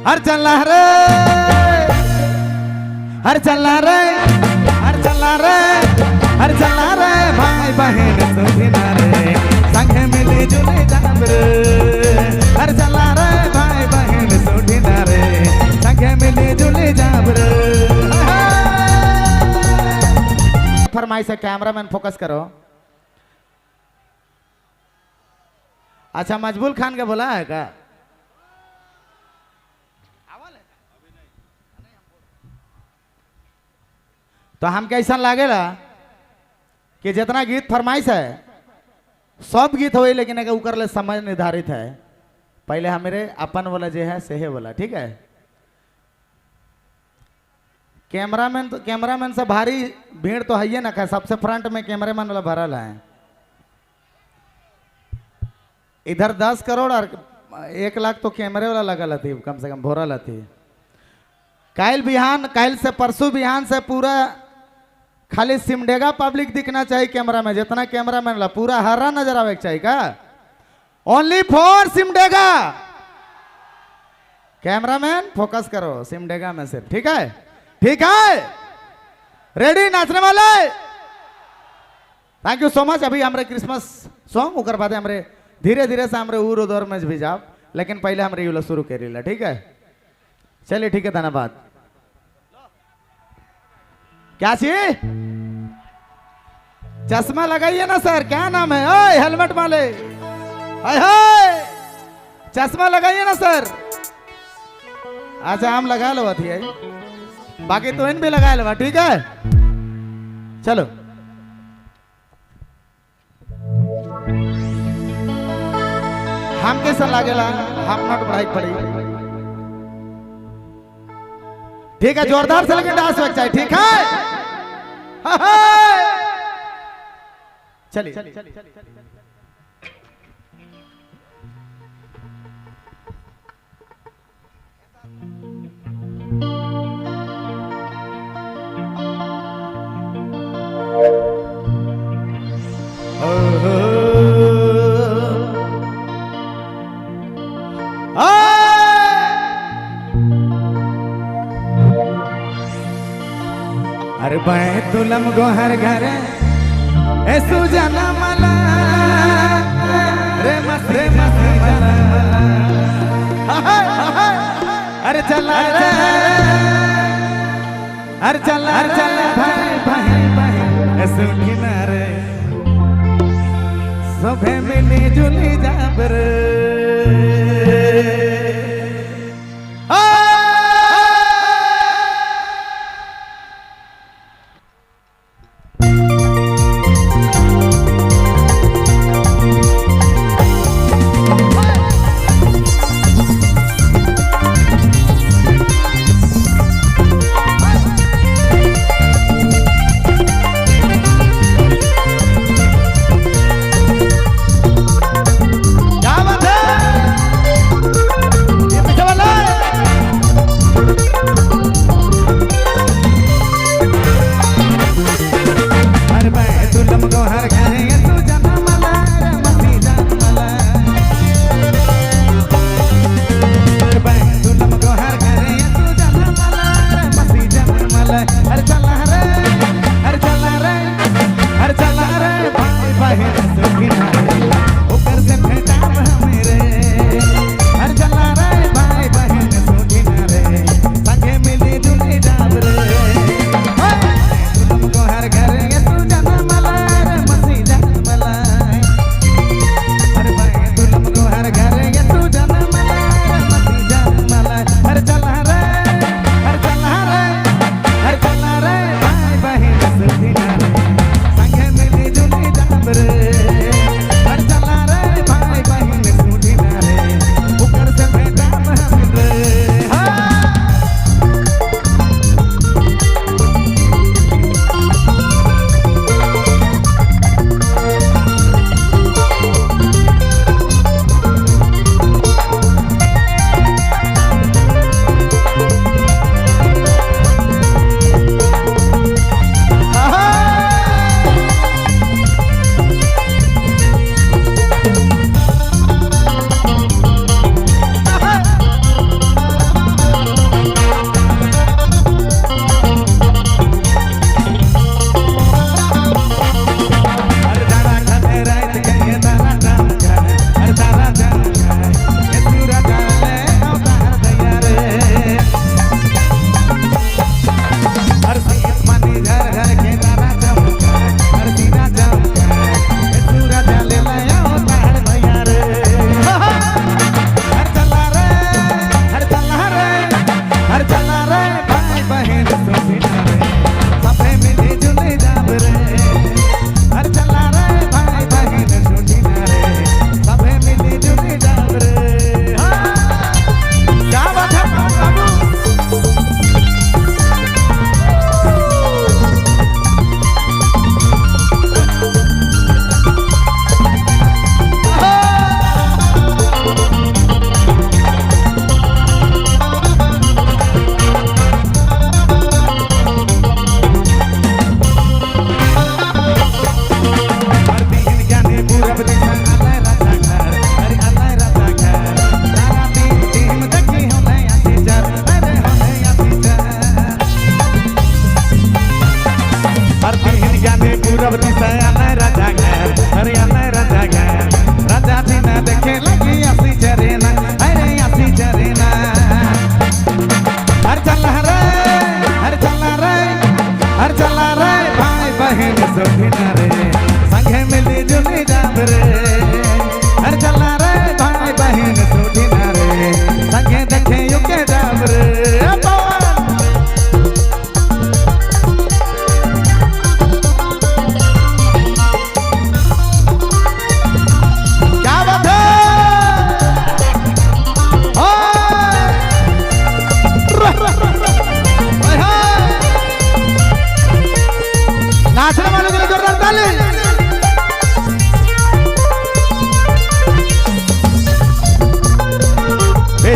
हर चला रे, हर चला रे, हर चला रे, हर चला रे, भाई बहन सुधिना रे, संगे मिले जुले जाब रे। हर चला रे, भाई बहन सुधिना रे, संगे मिले जुले जाब रे। फरमाइश है, कैमरामैन फोकस करो। अच्छा, मजबूल खान का बोला है क्या? तो हम कैसा लागेला कि जितना गीत फरमाइश है सब गीत हो, लेकिन अगर उकर ले समय निर्धारित है। पहले हमारे अपन वाला जो है सेहे वाला, ठीक है। कैमरामैन से भारी भीड़ तो है ना, सबसे फ्रंट में कैमरामैन वाला भरल है। इधर 10 करोड़ और 1 लाख तो कैमरे वाला लगल थी, कम से कम भोरल थी। काल से परसों बिहान से पूरा खाली सिमडेगा पब्लिक दिखना चाहिए कैमरा में। जितना कैमरामैन ला पूरा हरा नजर आवे चाहिए का, only for Simdega. Cameraman focus करो सिमडेगा में सिर्फ, ठीक है? ठीक है, रेडी नाचने वाले? Thank you so much. अभी हमारे क्रिसमस सॉन्ग उकर बाद हमारे धीरे धीरे से हमारे उर दौर में भी जाओ, लेकिन पहले हमारे यूला शुरू करी, ठीक है? चलिए ठीक है, धन्यवाद। क्या चाहिए? चश्मा लगाइए ना सर, क्या नाम है? ओए हेलमेट वाले, चश्मा लगाइए ना सर। अच्छा, हम लगा लो थी, बाकी तो इन भी लगा लो, ठीक है? चलो हम कैसा लागेला, हम नट बढ़ाई पड़ी, ठीक है? जोरदार से लेकिन डांस होना चाहिए, ठीक है? चलिए अरे बैतुलम गोहर घर ऐसु जना मला रे मस मला। अरे चला रे, अरे चला भाई भाई भाई ऐसु किनारे सभे मिली जुली जाब रे। क्या बात है?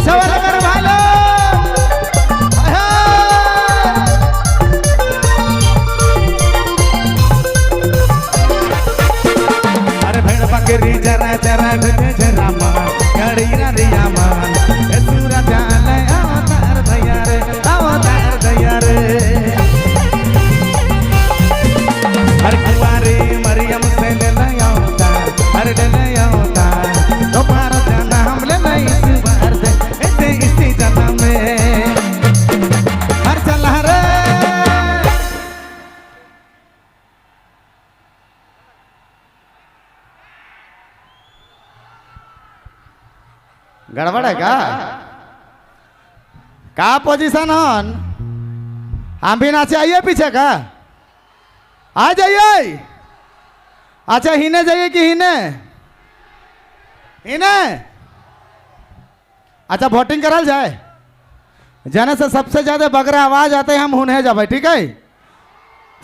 पीछे वाला कर भालो अरे भेड़ बकरी जरा जरा जरा मान गाड़ी रिया मान सूरा जाल अवतार भैया रे अवतार भैया रे हर कुंवारी मरियम से ले लया अवतार हर ले लया अवतार दोबारा जाना हम ले नहीं इस बार से ऐसे इसी जन्म में हर चला रे गड़बड़ है का पोजीशन हन हम भी नाचे आइए पीछे का आ जाइए अच्छा हिने जाइए कि हिने हिने अच्छा वोटिंग करल जाए जाने से सबसे ज्यादा बगरा आवाज आते हैं हम हुने जाए ठीक है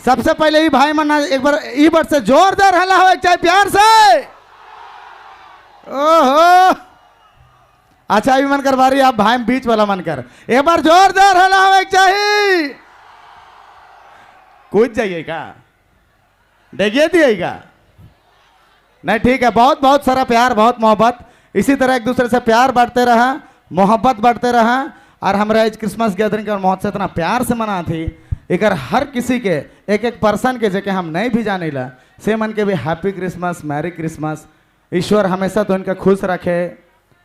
सबसे पहले ही भाई मना एक बार ई बार से जोरदार हल्ला हो चाहे प्यार से ओहो अच्छा अभी मन कर बारी आप भाई बीच वाला मन कर एक बार जोरदार हल्ला हो चाहिए कूद जाइएगा देखिए दिएगा नहीं ठीक है बहुत बहुत सारा प्यार बहुत मोहब्बत इसी तरह एक दूसरे से प्यार बांटते रहा मोहब्बत बांटते रहा और हमारे आज क्रिसमस गैदरिंग और महोत्सव इतना प्यार से मना थी एक हर किसी के एक एक पर्सन के जगह हम नहीं भी जाने ला से मन के भी हैप्पी क्रिसमस मैरी क्रिसमस ईश्वर हमेशा तो इनका खुश रखे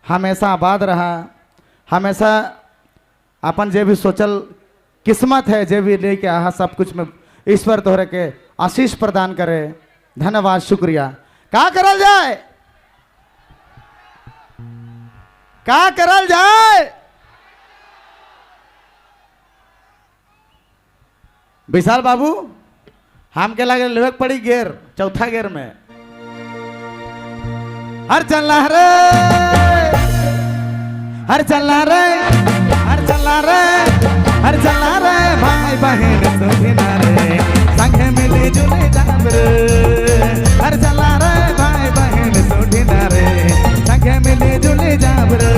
हमेशा आबाद रहा हमेशा अपन जे भी सोचल किस्मत है जे भी लेके आहा सब कुछ में ईश्वर तोहरे के आशीष प्रदान करे धन्यवाद शुक्रिया का करल जाए का करल जाए विशाल बाबू हम के लगे लेवे पड़ी गेर चौथा गेर में हर चलना रे हर चलना रे हर चलना रे हर चलना रे भाई बहन सुधिना रे संगे मिले जुले जाब रे हर चलना रे भाई बहन सुधिना रे संगे मिले जुले जाब रे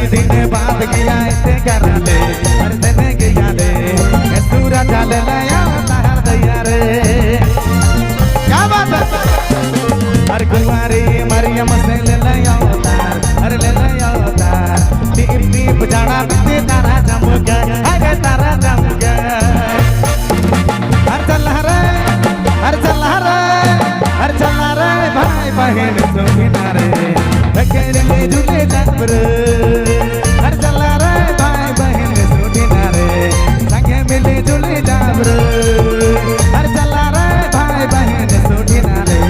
गया ऐसे कर ले हर दिन गया ले सूरा जाल लया तार दैया रे क्या बात है हर कुंवारी मरियम से ले लया तार हर ले लया तार टीप टीप जाना बीते तारा चमक आगे तारा चमक हर चला रे हर चला रे हर चला रे भाई बहन सुखिना रे बकेरे झूले जाब रे हर चला रे भाई बहन सुधिना रे संगे मिले जुले जाब रे हर चला रे भाई बहन सुधिना रे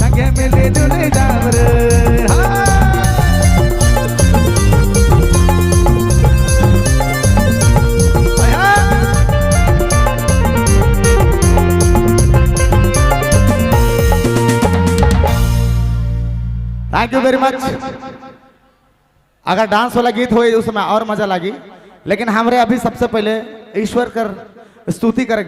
संगे मिले जुले जाब रे थैंक यू वेरी मच अगर डांस वाला गीत हो उसमें और मजा लगी लेकिन हमरे अभी सबसे पहले ईश्वर कर स्तुति कर